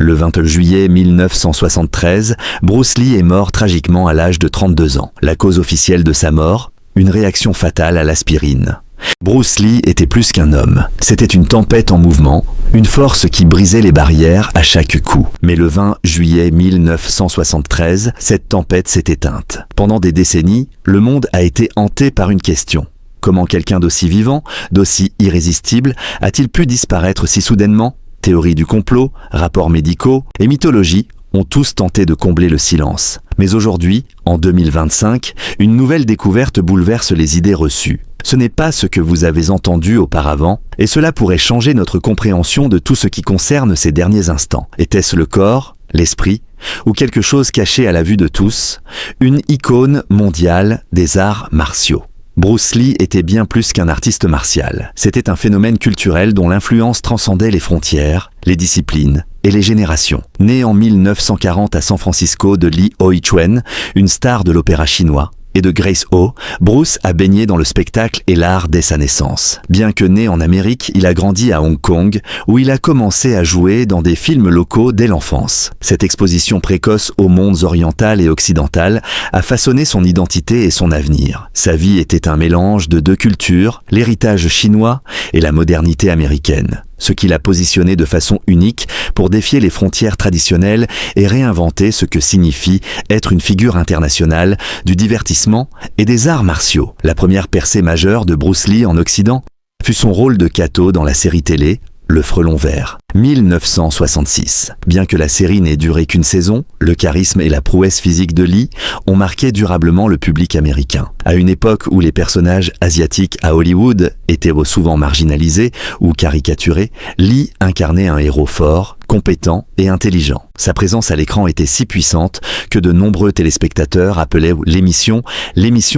Le 20 juillet 1973, Bruce Lee est mort tragiquement à l'âge de 32 ans. La cause officielle de sa mort, une réaction fatale à l'aspirine. Bruce Lee était plus qu'un homme. C'était une tempête en mouvement, une force qui brisait les barrières à chaque coup. Mais le 20 juillet 1973, cette tempête s'est éteinte. Pendant des décennies, le monde a été hanté par une question. Comment quelqu'un d'aussi vivant, d'aussi irrésistible, a-t-il pu disparaître si soudainement ? Théories du complot, rapports médicaux et mythologie ont tous tenté de combler le silence. Mais aujourd'hui, en 2025, une nouvelle découverte bouleverse les idées reçues. Ce n'est pas ce que vous avez entendu auparavant, et cela pourrait changer notre compréhension de tout ce qui concerne ces derniers instants. Était-ce le corps, l'esprit, ou quelque chose caché à la vue de tous, une icône mondiale des arts martiaux? Bruce Lee était bien plus qu'un artiste martial. C'était un phénomène culturel dont l'influence transcendait les frontières, les disciplines et les générations. Né en 1940 à San Francisco de Lee Ho-Chuen, une star de l'opéra chinois, et de Grace Ho, Bruce a baigné dans le spectacle et l'art dès sa naissance. Bien que né en Amérique, il a grandi à Hong Kong, où il a commencé à jouer dans des films locaux dès l'enfance. Cette exposition précoce aux mondes oriental et occidental a façonné son identité et son avenir. Sa vie était un mélange de deux cultures, l'héritage chinois et la modernité américaine, ce qui l'a positionné de façon unique pour défier les frontières traditionnelles et réinventer ce que signifie être une figure internationale du divertissement et des arts martiaux. La première percée majeure de Bruce Lee en Occident fut son rôle de Kato dans la série télé Le Frelon Vert, 1966. Bien que la série n'ait duré qu'une saison, le charisme et la prouesse physique de Lee ont marqué durablement le public américain. À une époque où les personnages asiatiques à Hollywood étaient souvent marginalisés ou caricaturés, Lee incarnait un héros fort, compétent et intelligent. Sa présence à l'écran était si puissante que de nombreux téléspectateurs appelaient l'émission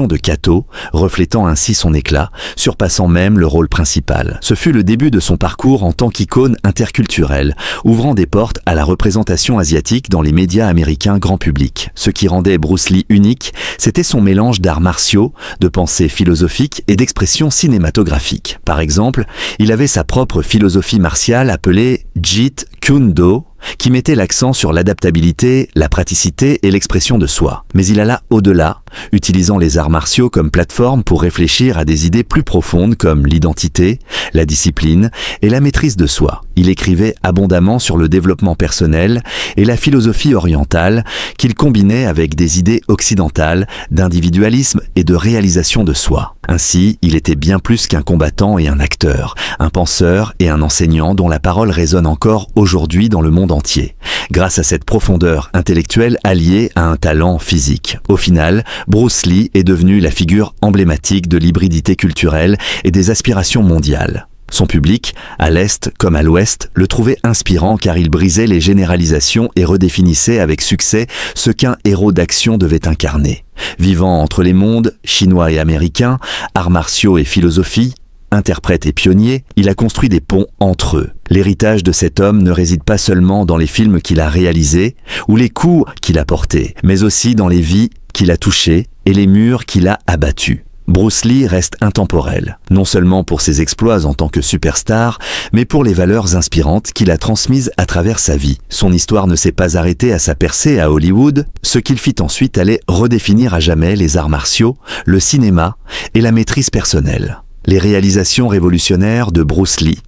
de Kato, reflétant ainsi son éclat, surpassant même le rôle principal. Ce fut le début de son parcours en tant qu'icône interculturelle, ouvrant des portes à la représentation asiatique dans les médias américains grand public. Ce qui rendait Bruce Lee unique, c'était son mélange d'arts martiaux, de pensée philosophique et d'expression cinématographique. Par exemple, il avait sa propre philosophie martiale appelée Jeet Kune Do, qui mettait l'accent sur l'adaptabilité, la praticité et l'expression de soi. Mais il alla au-delà, utilisant les arts martiaux comme plateforme pour réfléchir à des idées plus profondes comme l'identité, la discipline et la maîtrise de soi. Il écrivait abondamment sur le développement personnel et la philosophie orientale qu'il combinait avec des idées occidentales d'individualisme et de réalisation de soi. Ainsi, il était bien plus qu'un combattant et un acteur, un penseur et un enseignant dont la parole résonne encore aujourd'hui dans le monde entier, grâce à cette profondeur intellectuelle alliée à un talent physique. Au final, Bruce Lee est devenu la figure emblématique de l'hybridité culturelle et des aspirations mondiales. Son public, à l'Est comme à l'Ouest, le trouvait inspirant car il brisait les généralisations et redéfinissait avec succès ce qu'un héros d'action devait incarner. Vivant entre les mondes, chinois et américains, arts martiaux et philosophie, interprète et pionnier, il a construit des ponts entre eux. L'héritage de cet homme ne réside pas seulement dans les films qu'il a réalisés ou les coups qu'il a portés, mais aussi dans les vies qu'il a touchées et les murs qu'il a abattus. Bruce Lee reste intemporel, non seulement pour ses exploits en tant que superstar, mais pour les valeurs inspirantes qu'il a transmises à travers sa vie. Son histoire ne s'est pas arrêtée à sa percée à Hollywood, ce qu'il fit ensuite allait redéfinir à jamais les arts martiaux, le cinéma et la maîtrise personnelle. Les réalisations révolutionnaires de Bruce Lee.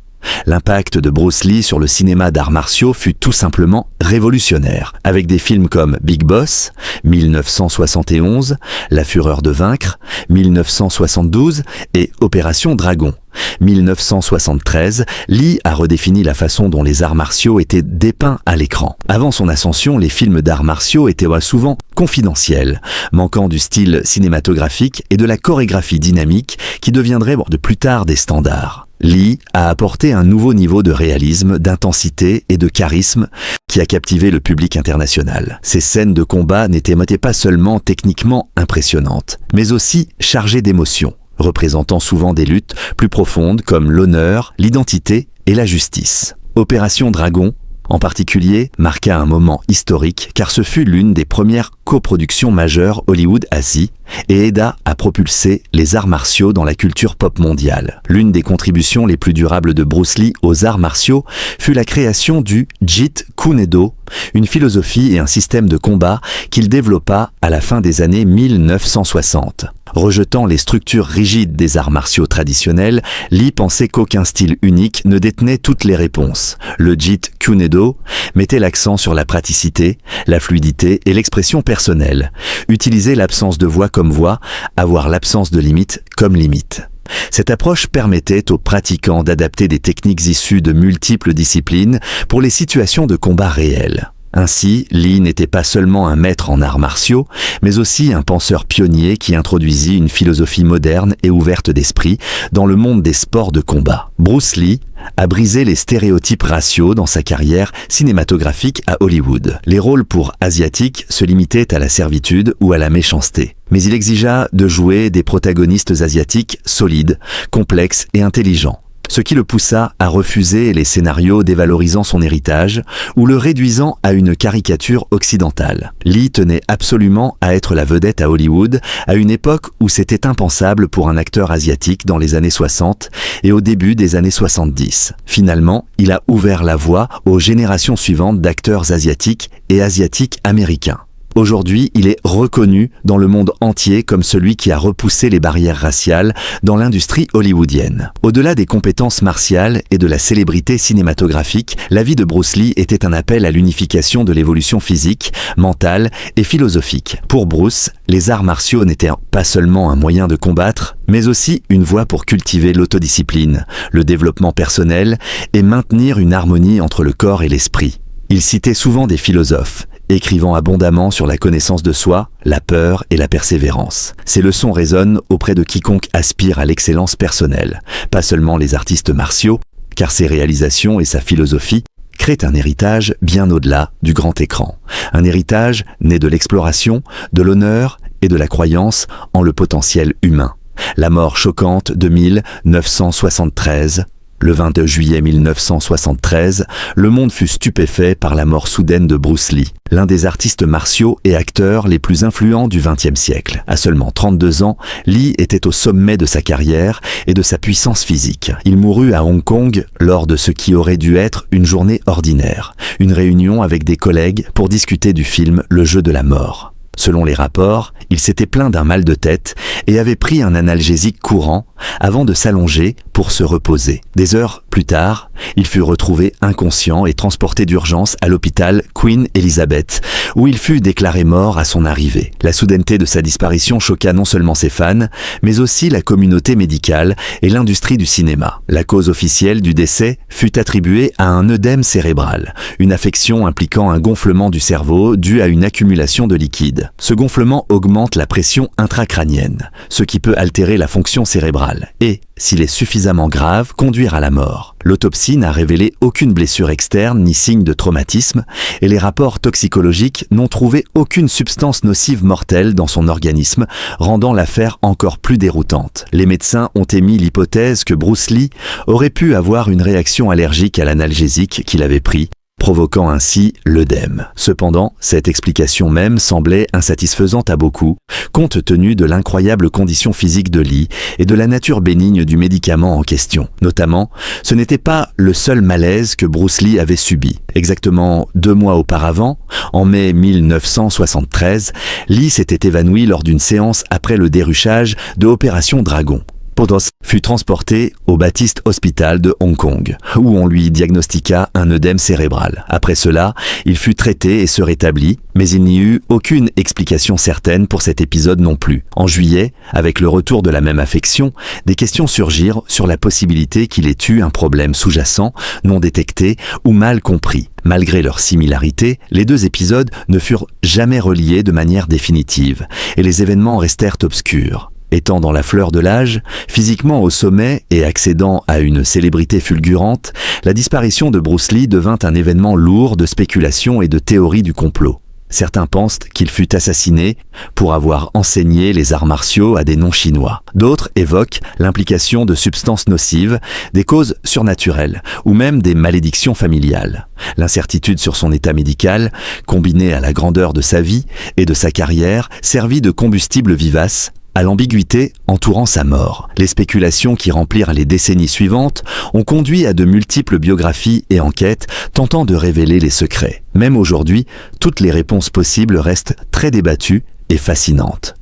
L'impact de Bruce Lee sur le cinéma d'arts martiaux fut tout simplement révolutionnaire, avec des films comme Big Boss, 1971, La Fureur de vaincre, 1972 et Opération Dragon. 1973, Lee a redéfini la façon dont les arts martiaux étaient dépeints à l'écran. Avant son ascension, les films d'arts martiaux étaient souvent confidentiels, manquant du style cinématographique et de la chorégraphie dynamique qui deviendraient de plus tard des standards. Lee a apporté un nouveau niveau de réalisme, d'intensité et de charisme qui a captivé le public international. Ces scènes de combat n'étaient pas seulement techniquement impressionnantes, mais aussi chargées d'émotions, représentant souvent des luttes plus profondes comme l'honneur, l'identité et la justice. Opération Dragon, en particulier, marqua un moment historique car ce fut l'une des premières coproductions majeures Hollywood-Asie et aida à propulser les arts martiaux dans la culture pop mondiale. L'une des contributions les plus durables de Bruce Lee aux arts martiaux fut la création du Jeet Kune Do, une philosophie et un système de combat qu'il développa à la fin des années 1960. Rejetant les structures rigides des arts martiaux traditionnels, Lee pensait qu'aucun style unique ne détenait toutes les réponses. Le Jeet Kune Do mettait l'accent sur la praticité, la fluidité et l'expression personnelle. Utiliser l'absence de voix comme voix, avoir l'absence de limite comme limite. Cette approche permettait aux pratiquants d'adapter des techniques issues de multiples disciplines pour les situations de combat réelles. Ainsi, Lee n'était pas seulement un maître en arts martiaux, mais aussi un penseur pionnier qui introduisit une philosophie moderne et ouverte d'esprit dans le monde des sports de combat. Bruce Lee a brisé les stéréotypes raciaux dans sa carrière cinématographique à Hollywood. Les rôles pour asiatiques se limitaient à la servitude ou à la méchanceté. Mais il exigea de jouer des protagonistes asiatiques solides, complexes et intelligents. Ce qui le poussa à refuser les scénarios dévalorisant son héritage ou le réduisant à une caricature occidentale. Lee tenait absolument à être la vedette à Hollywood à une époque où c'était impensable pour un acteur asiatique dans les années 60 et au début des années 70. Finalement, il a ouvert la voie aux générations suivantes d'acteurs asiatiques et asiatiques américains. Aujourd'hui, il est reconnu dans le monde entier comme celui qui a repoussé les barrières raciales dans l'industrie hollywoodienne. Au-delà des compétences martiales et de la célébrité cinématographique, la vie de Bruce Lee était un appel à l'unification de l'évolution physique, mentale et philosophique. Pour Bruce, les arts martiaux n'étaient pas seulement un moyen de combattre, mais aussi une voie pour cultiver l'autodiscipline, le développement personnel et maintenir une harmonie entre le corps et l'esprit. Il citait souvent des philosophes, écrivant abondamment sur la connaissance de soi, la peur et la persévérance. Ces leçons résonnent auprès de quiconque aspire à l'excellence personnelle, pas seulement les artistes martiaux, car ses réalisations et sa philosophie créent un héritage bien au-delà du grand écran. Un héritage né de l'exploration, de l'honneur et de la croyance en le potentiel humain. La mort choquante de 1973. Le 22 juillet 1973, le monde fut stupéfait par la mort soudaine de Bruce Lee, l'un des artistes martiaux et acteurs les plus influents du XXe siècle. À seulement 32 ans, Lee était au sommet de sa carrière et de sa puissance physique. Il mourut à Hong Kong lors de ce qui aurait dû être une journée ordinaire, une réunion avec des collègues pour discuter du film Le jeu de la mort. Selon les rapports, il s'était plaint d'un mal de tête et avait pris un analgésique courant avant de s'allonger pour se reposer. Des heures plus tard, il fut retrouvé inconscient et transporté d'urgence à l'hôpital Queen Elizabeth, où il fut déclaré mort à son arrivée. La soudaineté de sa disparition choqua non seulement ses fans, mais aussi la communauté médicale et l'industrie du cinéma. La cause officielle du décès fut attribuée à un œdème cérébral, une affection impliquant un gonflement du cerveau dû à une accumulation de liquide. Ce gonflement augmente la pression intracrânienne, ce qui peut altérer la fonction cérébrale et, s'il est suffisamment grave, conduire à la mort. L'autopsie n'a révélé aucune blessure externe ni signe de traumatisme et les rapports toxicologiques n'ont trouvé aucune substance nocive mortelle dans son organisme, rendant l'affaire encore plus déroutante. Les médecins ont émis l'hypothèse que Bruce Lee aurait pu avoir une réaction allergique à l'analgésique qu'il avait pris, provoquant ainsi l'œdème. Cependant, cette explication même semblait insatisfaisante à beaucoup, compte tenu de l'incroyable condition physique de Lee et de la nature bénigne du médicament en question. Notamment, ce n'était pas le seul malaise que Bruce Lee avait subi. Exactement 2 mois auparavant, en mai 1973, Lee s'était évanoui lors d'une séance après le déruchage de Opération Dragon. Podos fut transporté au Baptist Hospital de Hong Kong, où on lui diagnostiqua un œdème cérébral. Après cela, il fut traité et se rétablit, mais il n'y eut aucune explication certaine pour cet épisode non plus. En juillet, avec le retour de la même affection, des questions surgirent sur la possibilité qu'il ait eu un problème sous-jacent, non détecté ou mal compris. Malgré leur similarité, les 2 épisodes ne furent jamais reliés de manière définitive, et les événements restèrent obscurs. Étant dans la fleur de l'âge, physiquement au sommet et accédant à une célébrité fulgurante, la disparition de Bruce Lee devint un événement lourd de spéculations et de théories du complot. Certains pensent qu'il fut assassiné pour avoir enseigné les arts martiaux à des non-chinois. D'autres évoquent l'implication de substances nocives, des causes surnaturelles ou même des malédictions familiales. L'incertitude sur son état médical, combinée à la grandeur de sa vie et de sa carrière, servit de combustible vivace à l'ambiguïté entourant sa mort. Les spéculations qui remplirent les décennies suivantes ont conduit à de multiples biographies et enquêtes tentant de révéler les secrets. Même aujourd'hui, toutes les réponses possibles restent très débattues et fascinantes.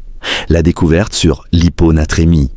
La découverte sur l'hyponatrémie.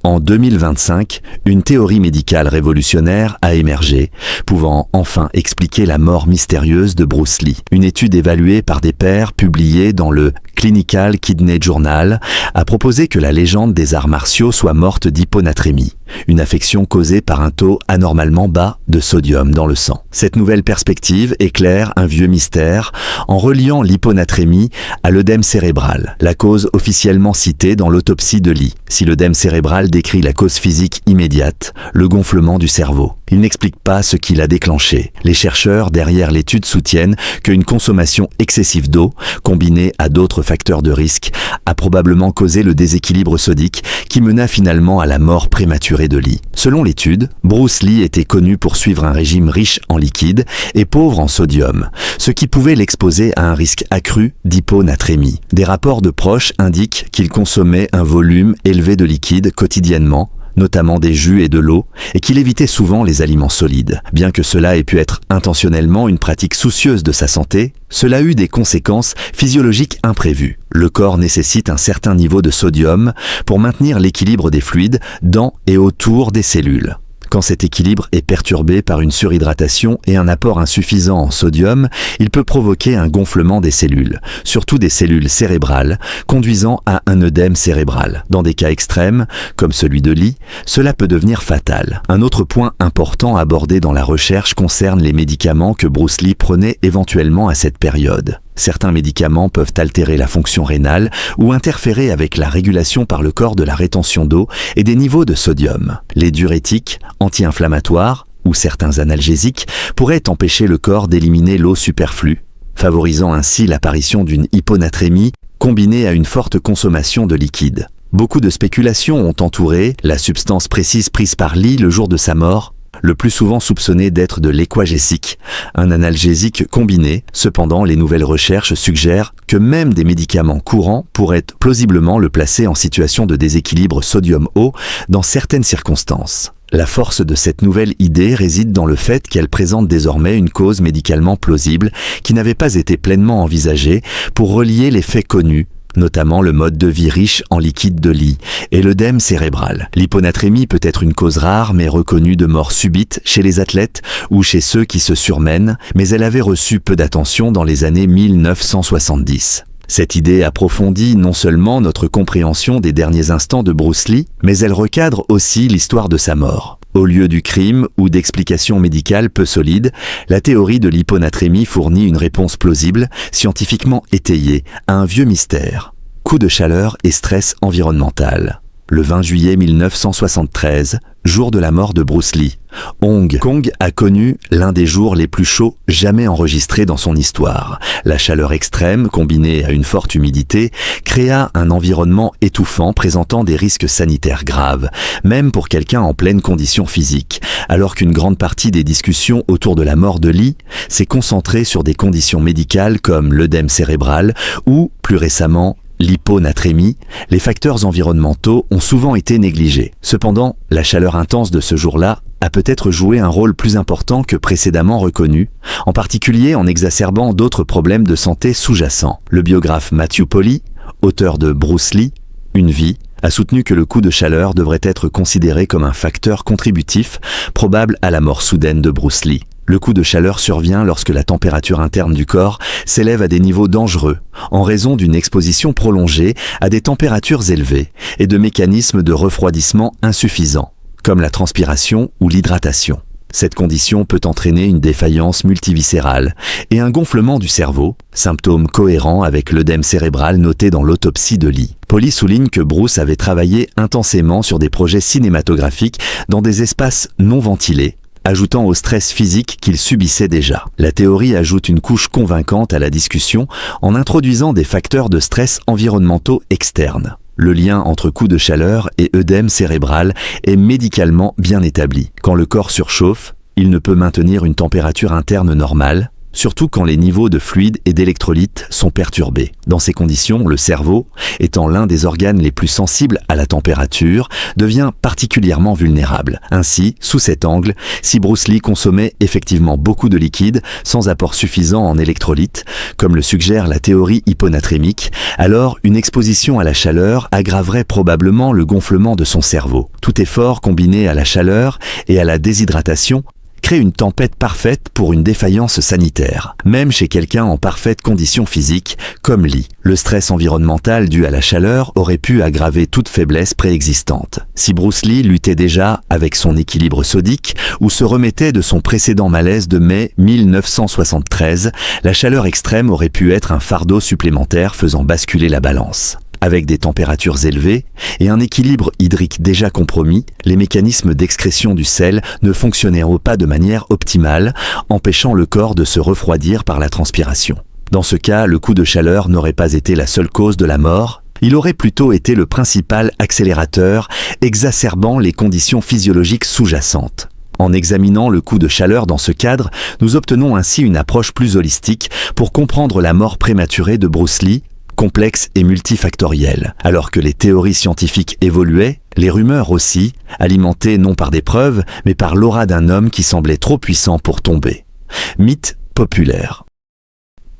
En 2025, une théorie médicale révolutionnaire a émergé, pouvant enfin expliquer la mort mystérieuse de Bruce Lee. Une étude évaluée par des pairs publiée dans le Clinical Kidney Journal a proposé que la légende des arts martiaux soit morte d'hyponatrémie, une affection causée par un taux anormalement bas de sodium dans le sang. Cette nouvelle perspective éclaire un vieux mystère en reliant l'hyponatrémie à l'œdème cérébral, la cause officiellement citée dans l'autopsie de Lee. Si l'œdème cérébral décrit la cause physique immédiate, le gonflement du cerveau, il n'explique pas ce qui l'a déclenché. Les chercheurs derrière l'étude soutiennent qu'une consommation excessive d'eau, combinée à d'autres facteurs de risque, a probablement causé le déséquilibre sodique qui mena finalement à la mort prématurée de Lee. Selon l'étude, Bruce Lee était connu pour suivre un régime riche en liquide et pauvre en sodium, ce qui pouvait l'exposer à un risque accru d'hyponatrémie. Des rapports de proches indiquent qu'il consommait un volume élevé de liquide quotidiennement, notamment des jus et de l'eau, et qu'il évitait souvent les aliments solides. Bien que cela ait pu être intentionnellement une pratique soucieuse de sa santé, cela eut des conséquences physiologiques imprévues. Le corps nécessite un certain niveau de sodium pour maintenir l'équilibre des fluides dans et autour des cellules. Quand cet équilibre est perturbé par une surhydratation et un apport insuffisant en sodium, il peut provoquer un gonflement des cellules, surtout des cellules cérébrales, conduisant à un œdème cérébral. Dans des cas extrêmes, comme celui de Lee, cela peut devenir fatal. Un autre point important abordé dans la recherche concerne les médicaments que Bruce Lee prenait éventuellement à cette période. Certains médicaments peuvent altérer la fonction rénale ou interférer avec la régulation par le corps de la rétention d'eau et des niveaux de sodium. Les diurétiques, anti-inflammatoires ou certains analgésiques pourraient empêcher le corps d'éliminer l'eau superflue, favorisant ainsi l'apparition d'une hyponatrémie combinée à une forte consommation de liquide. Beaucoup de spéculations ont entouré la substance précise prise par Lee le jour de sa mort, le plus souvent soupçonné d'être de l'équagésique, un analgésique combiné. Cependant, les nouvelles recherches suggèrent que même des médicaments courants pourraient plausiblement le placer en situation de déséquilibre sodium-eau dans certaines circonstances. La force de cette nouvelle idée réside dans le fait qu'elle présente désormais une cause médicalement plausible qui n'avait pas été pleinement envisagée pour relier les faits connus, notamment le mode de vie riche en liquide de Lee et l'œdème cérébral. L'hyponatrémie peut être une cause rare mais reconnue de mort subite chez les athlètes ou chez ceux qui se surmènent, mais elle avait reçu peu d'attention dans les années 1970. Cette idée approfondit non seulement notre compréhension des derniers instants de Bruce Lee, mais elle recadre aussi l'histoire de sa mort. Au lieu du crime ou d'explications médicales peu solides, la théorie de l'hyponatrémie fournit une réponse plausible, scientifiquement étayée, à un vieux mystère. Coup de chaleur et stress environnemental. Le 20 juillet 1973, jour de la mort de Bruce Lee, Hong Kong a connu l'un des jours les plus chauds jamais enregistrés dans son histoire. La chaleur extrême, combinée à une forte humidité, créa un environnement étouffant présentant des risques sanitaires graves, même pour quelqu'un en pleine condition physique, alors qu'une grande partie des discussions autour de la mort de Lee s'est concentrée sur des conditions médicales comme l'œdème cérébral ou, plus récemment, l'hyponatrémie. Les facteurs environnementaux ont souvent été négligés. Cependant, la chaleur intense de ce jour-là a peut-être joué un rôle plus important que précédemment reconnu, en particulier en exacerbant d'autres problèmes de santé sous-jacents. Le biographe Matthew Polly, auteur de Bruce Lee, Une vie, a soutenu que le coup de chaleur devrait être considéré comme un facteur contributif probable à la mort soudaine de Bruce Lee. Le coup de chaleur survient lorsque la température interne du corps s'élève à des niveaux dangereux, en raison d'une exposition prolongée à des températures élevées et de mécanismes de refroidissement insuffisants, comme la transpiration ou l'hydratation. Cette condition peut entraîner une défaillance multiviscérale et un gonflement du cerveau, symptôme cohérent avec l'œdème cérébral noté dans l'autopsie de Lee. Polly souligne que Bruce avait travaillé intensément sur des projets cinématographiques dans des espaces non ventilés, ajoutant au stress physique qu'il subissait déjà. La théorie ajoute une couche convaincante à la discussion en introduisant des facteurs de stress environnementaux externes. Le lien entre coups de chaleur et œdème cérébral est médicalement bien établi. Quand le corps surchauffe, il ne peut maintenir une température interne normale, surtout quand les niveaux de fluides et d'électrolytes sont perturbés. Dans ces conditions, le cerveau, étant l'un des organes les plus sensibles à la température, devient particulièrement vulnérable. Ainsi, sous cet angle, si Bruce Lee consommait effectivement beaucoup de liquide sans apport suffisant en électrolytes, comme le suggère la théorie hyponatrémique, alors une exposition à la chaleur aggraverait probablement le gonflement de son cerveau. Tout effort combiné à la chaleur et à la déshydratation crée une tempête parfaite pour une défaillance sanitaire, même chez quelqu'un en parfaite condition physique, comme Lee. Le stress environnemental dû à la chaleur aurait pu aggraver toute faiblesse préexistante. Si Bruce Lee luttait déjà avec son équilibre sodique ou se remettait de son précédent malaise de mai 1973, la chaleur extrême aurait pu être un fardeau supplémentaire faisant basculer la balance. Avec des températures élevées et un équilibre hydrique déjà compromis, les mécanismes d'excrétion du sel ne fonctionneront pas de manière optimale, empêchant le corps de se refroidir par la transpiration. Dans ce cas, le coup de chaleur n'aurait pas été la seule cause de la mort, il aurait plutôt été le principal accélérateur, exacerbant les conditions physiologiques sous-jacentes. En examinant le coup de chaleur dans ce cadre, nous obtenons ainsi une approche plus holistique pour comprendre la mort prématurée de Bruce Lee, complexe et multifactoriel. Alors que les théories scientifiques évoluaient, les rumeurs aussi, alimentées non par des preuves, mais par l'aura d'un homme qui semblait trop puissant pour tomber. Mythe populaire.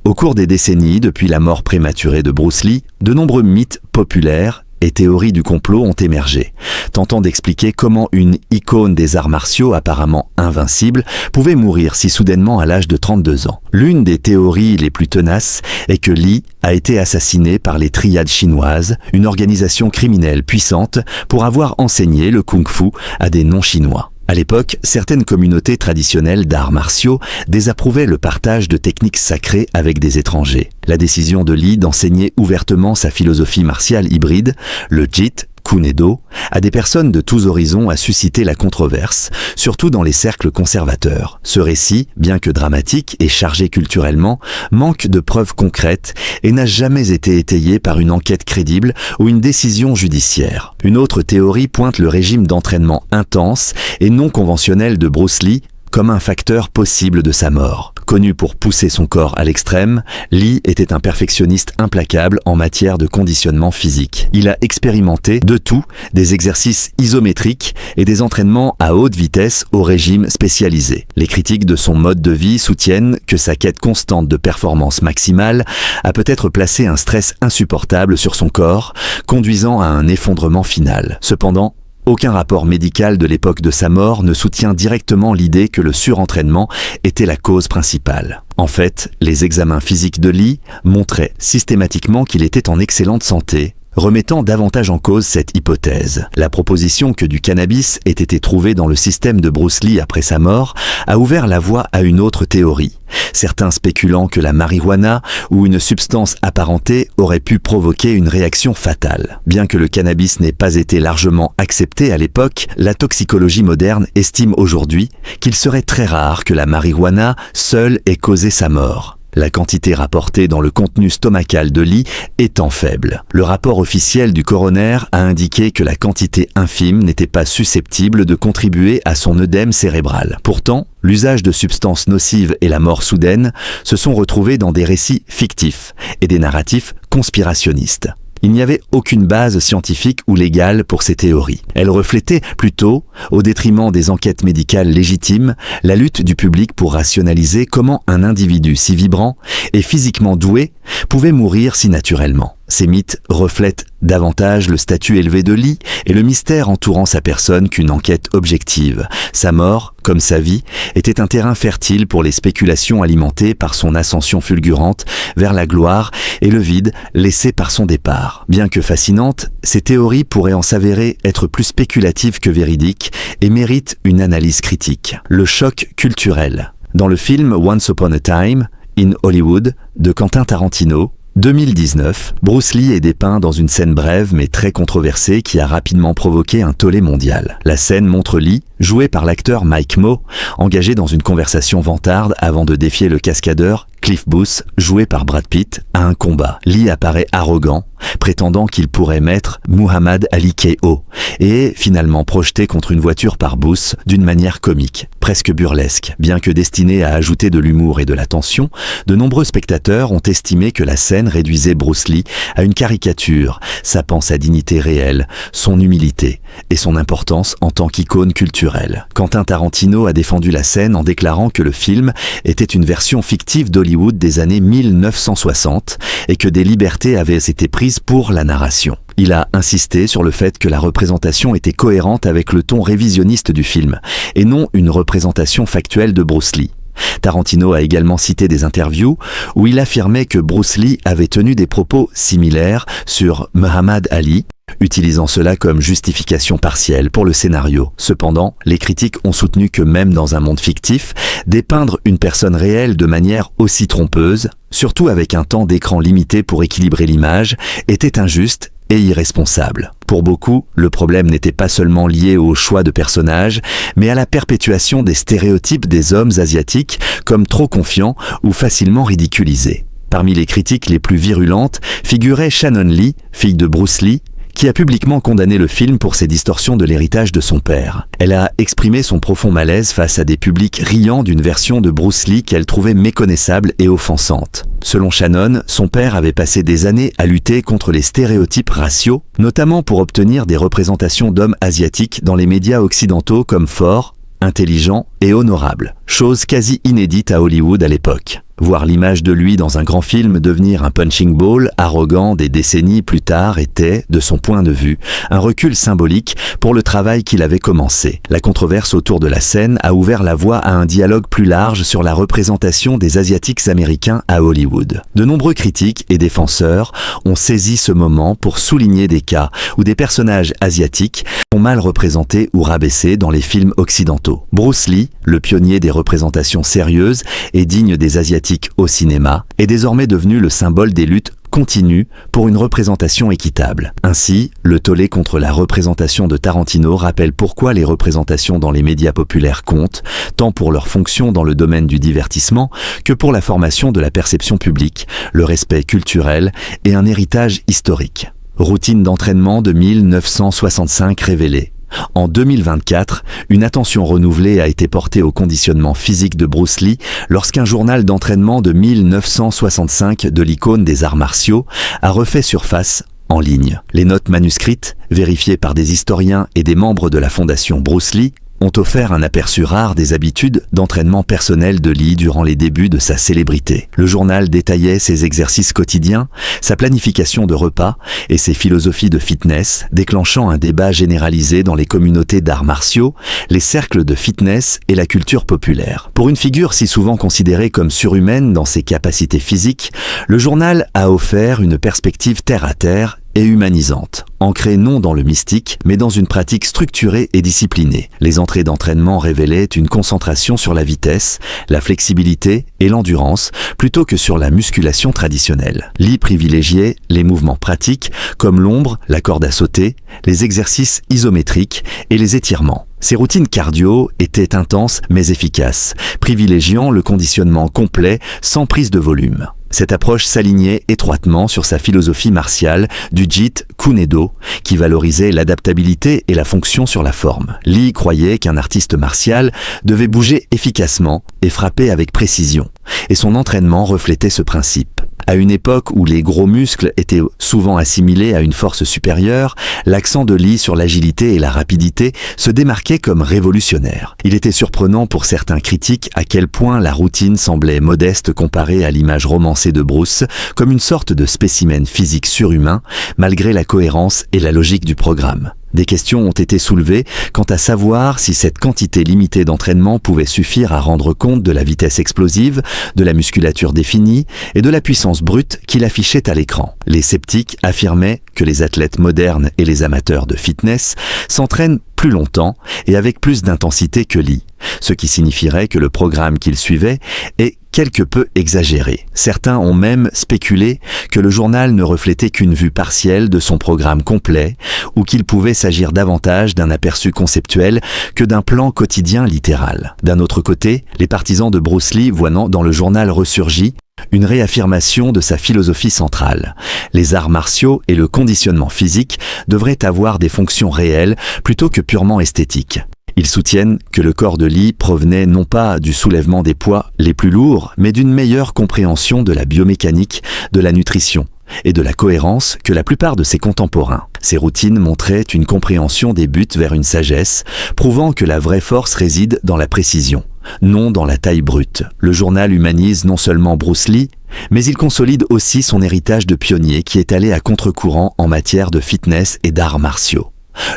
Au cours des décennies, depuis la mort prématurée de Bruce Lee, de nombreux mythes populaires et théories du complot ont émergé, tentant d'expliquer comment une icône des arts martiaux apparemment invincible pouvait mourir si soudainement à l'âge de 32 ans. L'une des théories les plus tenaces est que Lee a été assassiné par les triades chinoises, une organisation criminelle puissante, pour avoir enseigné le kung-fu à des non-chinois. À l'époque, certaines communautés traditionnelles d'arts martiaux désapprouvaient le partage de techniques sacrées avec des étrangers. La décision de Lee d'enseigner ouvertement sa philosophie martiale hybride, le JIT, Kun et Do, à des personnes de tous horizons a suscité la controverse, surtout dans les cercles conservateurs. Ce récit, bien que dramatique et chargé culturellement, manque de preuves concrètes et n'a jamais été étayé par une enquête crédible ou une décision judiciaire. Une autre théorie pointe le régime d'entraînement intense et non conventionnel de Bruce Lee comme un facteur possible de sa mort. Connu pour pousser son corps à l'extrême, Lee était un perfectionniste implacable en matière de conditionnement physique. Il a expérimenté de tout, des exercices isométriques et des entraînements à haute vitesse au régime spécialisé. Les critiques de son mode de vie soutiennent que sa quête constante de performance maximale a peut-être placé un stress insupportable sur son corps, conduisant à un effondrement final. Cependant, aucun rapport médical de l'époque de sa mort ne soutient directement l'idée que le surentraînement était la cause principale. En fait, les examens physiques de Lee montraient systématiquement qu'il était en excellente santé, remettant davantage en cause cette hypothèse. La proposition que du cannabis ait été trouvé dans le système de Bruce Lee après sa mort a ouvert la voie à une autre théorie, certains spéculant que la marijuana ou une substance apparentée aurait pu provoquer une réaction fatale. Bien que le cannabis n'ait pas été largement accepté à l'époque, la toxicologie moderne estime aujourd'hui qu'il serait très rare que la marijuana seule ait causé sa mort. La quantité rapportée dans le contenu stomacal de Lee étant faible. Le rapport officiel du coroner a indiqué que la quantité infime n'était pas susceptible de contribuer à son œdème cérébral. Pourtant, l'usage de substances nocives et la mort soudaine se sont retrouvés dans des récits fictifs et des narratifs conspirationnistes. Il n'y avait aucune base scientifique ou légale pour ces théories. Elles reflétaient plutôt, au détriment des enquêtes médicales légitimes, la lutte du public pour rationaliser comment un individu si vibrant et physiquement doué pouvait mourir si naturellement. Ces mythes reflètent davantage le statut élevé de Lee et le mystère entourant sa personne qu'une enquête objective. Sa mort, comme sa vie, était un terrain fertile pour les spéculations alimentées par son ascension fulgurante vers la gloire et le vide laissé par son départ. Bien que fascinantes, ces théories pourraient en s'avérer être plus spéculatives que véridiques et méritent une analyse critique. Le choc culturel. Dans le film Once Upon a Time in Hollywood de Quentin Tarantino, 2019, Bruce Lee est dépeint dans une scène brève mais très controversée qui a rapidement provoqué un tollé mondial. La scène montre Lee, joué par l'acteur Mike Moh, engagé dans une conversation vantarde avant de défier le cascadeur Cliff Booth, joué par Brad Pitt, à un combat. Lee apparaît arrogant, prétendant qu'il pourrait mettre Muhammad Ali KO, et finalement projeté contre une voiture par Booth d'une manière comique, presque burlesque. Bien que destinée à ajouter de l'humour et de la tension, de nombreux spectateurs ont estimé que la scène réduisait Bruce Lee à une caricature, sapant sa dignité réelle, son humilité et son importance en tant qu'icône culturelle. Quentin Tarantino a défendu la scène en déclarant que le film était une version fictive d'Hollywood des années 1960 et que des libertés avaient été prises pour la narration. Il a insisté sur le fait que la représentation était cohérente avec le ton révisionniste du film et non une représentation factuelle de Bruce Lee. Tarantino a également cité des interviews où il affirmait que Bruce Lee avait tenu des propos similaires sur Muhammad Ali, utilisant cela comme justification partielle pour le scénario. Cependant, les critiques ont soutenu que même dans un monde fictif, dépeindre une personne réelle de manière aussi trompeuse, surtout avec un temps d'écran limité pour équilibrer l'image, était injuste et irresponsable. Pour beaucoup, le problème n'était pas seulement lié au choix de personnages, mais à la perpétuation des stéréotypes des hommes asiatiques comme trop confiants ou facilement ridiculisés. Parmi les critiques les plus virulentes figurait Shannon Lee, fille de Bruce Lee, qui a publiquement condamné le film pour ses distorsions de l'héritage de son père. Elle a exprimé son profond malaise face à des publics riant d'une version de Bruce Lee qu'elle trouvait méconnaissable et offensante. Selon Shannon, son père avait passé des années à lutter contre les stéréotypes raciaux, notamment pour obtenir des représentations d'hommes asiatiques dans les médias occidentaux comme forts, intelligents et honorables, chose quasi inédite à Hollywood à l'époque. Voir l'image de lui dans un grand film devenir un punching ball arrogant des décennies plus tard était, de son point de vue, un recul symbolique pour le travail qu'il avait commencé. La controverse autour de la scène a ouvert la voie à un dialogue plus large sur la représentation des Asiatiques américains à Hollywood. De nombreux critiques et défenseurs ont saisi ce moment pour souligner des cas où des personnages asiatiques sont mal représentés ou rabaissés dans les films occidentaux. Bruce Lee, le pionnier des représentations sérieuses et dignes des Asiatiques au cinéma, est désormais devenu le symbole des luttes continues pour une représentation équitable. Ainsi, le tollé contre la représentation de Tarantino rappelle pourquoi les représentations dans les médias populaires comptent, tant pour leur fonction dans le domaine du divertissement que pour la formation de la perception publique, le respect culturel et un héritage historique. Routine d'entraînement de 1965 révélée. En 2024, une attention renouvelée a été portée au conditionnement physique de Bruce Lee lorsqu'un journal d'entraînement de 1965 de l'icône des arts martiaux a refait surface en ligne. Les notes manuscrites, vérifiées par des historiens et des membres de la fondation Bruce Lee, ont offert un aperçu rare des habitudes d'entraînement personnel de Lee durant les débuts de sa célébrité. Le journal détaillait ses exercices quotidiens, sa planification de repas et ses philosophies de fitness, déclenchant un débat généralisé dans les communautés d'arts martiaux, les cercles de fitness et la culture populaire. Pour une figure si souvent considérée comme surhumaine dans ses capacités physiques, le journal a offert une perspective terre-à-terre et humanisante, ancrée non dans le mystique, mais dans une pratique structurée et disciplinée. Les entrées d'entraînement révélaient une concentration sur la vitesse, la flexibilité et l'endurance, plutôt que sur la musculation traditionnelle. Lee privilégiait les mouvements pratiques, comme l'ombre, la corde à sauter, les exercices isométriques et les étirements. Ces routines cardio étaient intenses mais efficaces, privilégiant le conditionnement complet sans prise de volume. Cette approche s'alignait étroitement sur sa philosophie martiale du Jeet Kune Do, qui valorisait l'adaptabilité et la fonction sur la forme. Lee croyait qu'un artiste martial devait bouger efficacement et frapper avec précision, et son entraînement reflétait ce principe. À une époque où les gros muscles étaient souvent assimilés à une force supérieure, l'accent de Lee sur l'agilité et la rapidité se démarquait comme révolutionnaire. Il était surprenant pour certains critiques à quel point la routine semblait modeste comparée à l'image romancée de Bruce, comme une sorte de spécimen physique surhumain, malgré la cohérence et la logique du programme. Des questions ont été soulevées quant à savoir si cette quantité limitée d'entraînement pouvait suffire à rendre compte de la vitesse explosive, de la musculature définie et de la puissance brute qu'il affichait à l'écran. Les sceptiques affirmaient que les athlètes modernes et les amateurs de fitness s'entraînent plus longtemps et avec plus d'intensité que Lee, ce qui signifierait que le programme qu'il suivait est quelque peu exagéré. Certains ont même spéculé que le journal ne reflétait qu'une vue partielle de son programme complet ou qu'il pouvait s'agir davantage d'un aperçu conceptuel que d'un plan quotidien littéral. D'un autre côté, les partisans de Bruce Lee voient dans le journal ressurgi une réaffirmation de sa philosophie centrale. Les arts martiaux et le conditionnement physique devraient avoir des fonctions réelles plutôt que purement esthétiques. Ils soutiennent que le corps de Lee provenait non pas du soulèvement des poids les plus lourds, mais d'une meilleure compréhension de la biomécanique, de la nutrition et de la cohérence que la plupart de ses contemporains. Ces routines montraient une compréhension des buts vers une sagesse, prouvant que la vraie force réside dans la précision, non dans la taille brute. Le journal humanise non seulement Bruce Lee, mais il consolide aussi son héritage de pionnier qui est allé à contre-courant en matière de fitness et d'arts martiaux.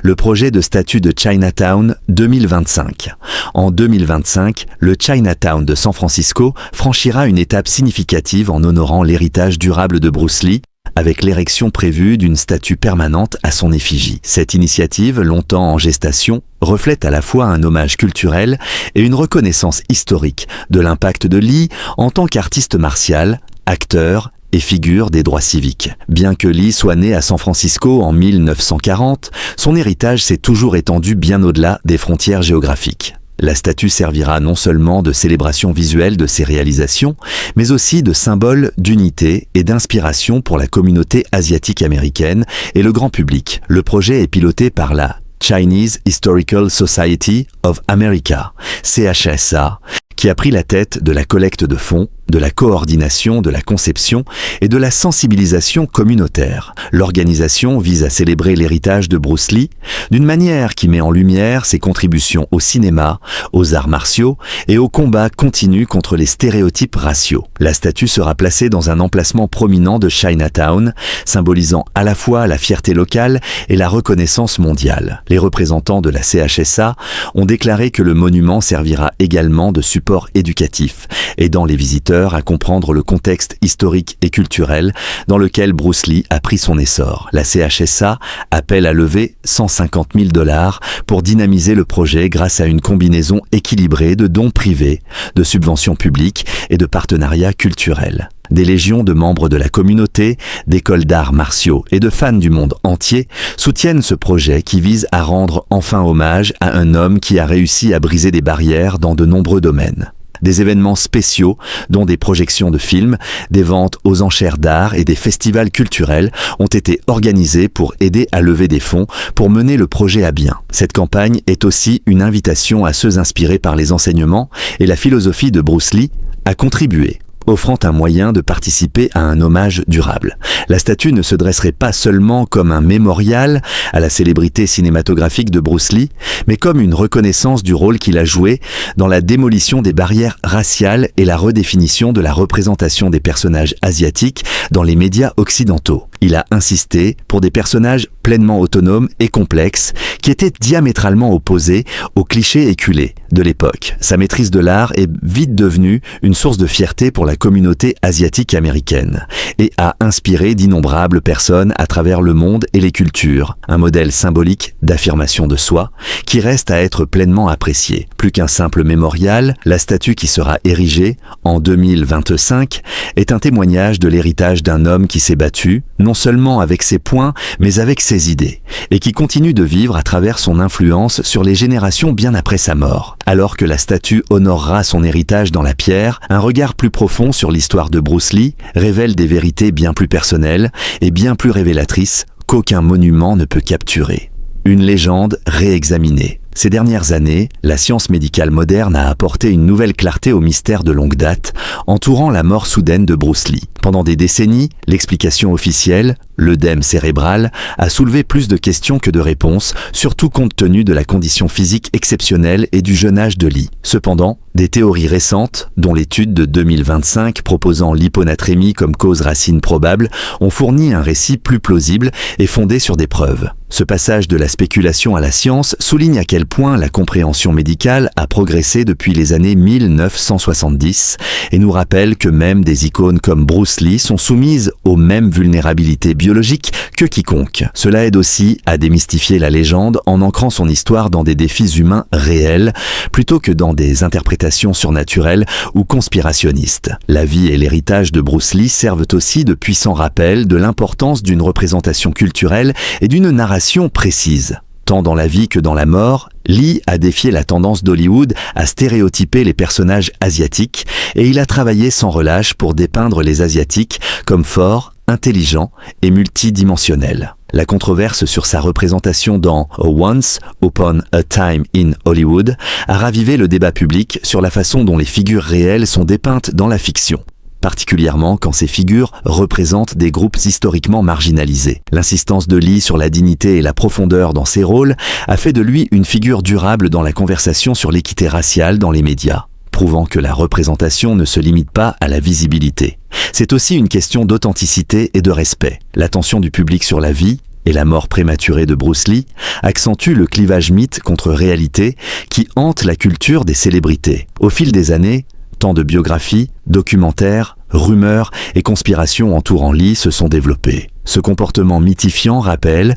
Le projet de statue de Chinatown 2025. En 2025, le Chinatown de San Francisco franchira une étape significative en honorant l'héritage durable de Bruce Lee, avec l'érection prévue d'une statue permanente à son effigie. Cette initiative, longtemps en gestation, reflète à la fois un hommage culturel et une reconnaissance historique de l'impact de Lee en tant qu'artiste martial, acteur et figure des droits civiques. Bien que Lee soit né à San Francisco en 1940, son héritage s'est toujours étendu bien au-delà des frontières géographiques. La statue servira non seulement de célébration visuelle de ses réalisations, mais aussi de symbole d'unité et d'inspiration pour la communauté asiatique américaine et le grand public. Le projet est piloté par la Chinese Historical Society of America, CHSA, qui a pris la tête de la collecte de fonds, de la coordination, de la conception et de la sensibilisation communautaire. L'organisation vise à célébrer l'héritage de Bruce Lee d'une manière qui met en lumière ses contributions au cinéma, aux arts martiaux et au combat continu contre les stéréotypes raciaux. La statue sera placée dans un emplacement prominent de Chinatown, symbolisant à la fois la fierté locale et la reconnaissance mondiale. Les représentants de la CHSA ont déclaré que le monument servira également de support éducatif, aidant les visiteurs à comprendre le contexte historique et culturel dans lequel Bruce Lee a pris son essor. La CHSA appelle à lever 150 000 $ pour dynamiser le projet grâce à une combinaison équilibrée de dons privés, de subventions publiques et de partenariats culturels. Des légions de membres de la communauté, d'écoles d'arts martiaux et de fans du monde entier soutiennent ce projet qui vise à rendre enfin hommage à un homme qui a réussi à briser des barrières dans de nombreux domaines. Des événements spéciaux, dont des projections de films, des ventes aux enchères d'art et des festivals culturels ont été organisés pour aider à lever des fonds pour mener le projet à bien. Cette campagne est aussi une invitation à ceux inspirés par les enseignements et la philosophie de Bruce Lee à contribuer, offrant un moyen de participer à un hommage durable. La statue ne se dresserait pas seulement comme un mémorial à la célébrité cinématographique de Bruce Lee, mais comme une reconnaissance du rôle qu'il a joué dans la démolition des barrières raciales et la redéfinition de la représentation des personnages asiatiques dans les médias occidentaux. Il a insisté pour des personnages pleinement autonomes et complexes qui étaient diamétralement opposés aux clichés éculés de l'époque. Sa maîtrise de l'art est vite devenue une source de fierté pour la communauté asiatique américaine et a inspiré d'innombrables personnes à travers le monde et les cultures. Un modèle symbolique d'affirmation de soi qui reste à être pleinement apprécié. Plus qu'un simple mémorial, la statue qui sera érigée en 2025 est un témoignage de l'héritage d'un homme qui s'est battu, non seulement avec ses poings, mais avec ses idées, et qui continue de vivre à travers son influence sur les générations bien après sa mort. Alors que la statue honorera son héritage dans la pierre, un regard plus profond sur l'histoire de Bruce Lee révèle des vérités bien plus personnelles et bien plus révélatrices qu'aucun monument ne peut capturer. Une légende réexaminée. Ces dernières années, la science médicale moderne a apporté une nouvelle clarté au mystère de longue date, entourant la mort soudaine de Bruce Lee. Pendant des décennies, l'explication officielle, l'œdème cérébral, a soulevé plus de questions que de réponses, surtout compte tenu de la condition physique exceptionnelle et du jeune âge de Lee. Cependant, des théories récentes, dont l'étude de 2025 proposant l'hyponatrémie comme cause racine probable, ont fourni un récit plus plausible et fondé sur des preuves. Ce passage de la spéculation à la science souligne à quel point la compréhension médicale a progressé depuis les années 1970 et nous rappelle que même des icônes comme Bruce Bruce Lee sont soumises aux mêmes vulnérabilités biologiques que quiconque. Cela aide aussi à démystifier la légende en ancrant son histoire dans des défis humains réels plutôt que dans des interprétations surnaturelles ou conspirationnistes. La vie et l'héritage de Bruce Lee servent aussi de puissants rappels de l'importance d'une représentation culturelle et d'une narration précise. Tant dans la vie que dans la mort, Lee a défié la tendance d'Hollywood à stéréotyper les personnages asiatiques et il a travaillé sans relâche pour dépeindre les Asiatiques comme forts, intelligents et multidimensionnels. La controverse sur sa représentation dans A Once Upon a Time in Hollywood a ravivé le débat public sur la façon dont les figures réelles sont dépeintes dans la fiction, particulièrement quand ces figures représentent des groupes historiquement marginalisés. L'insistance de Lee sur la dignité et la profondeur dans ses rôles a fait de lui une figure durable dans la conversation sur l'équité raciale dans les médias, prouvant que la représentation ne se limite pas à la visibilité. C'est aussi une question d'authenticité et de respect. L'attention du public sur la vie et la mort prématurée de Bruce Lee accentue le clivage mythe contre réalité qui hante la culture des célébrités. Au fil des années, tant de biographies, documentaires, rumeurs et conspirations entourant Lee se sont développées. Ce comportement mythifiant rappelle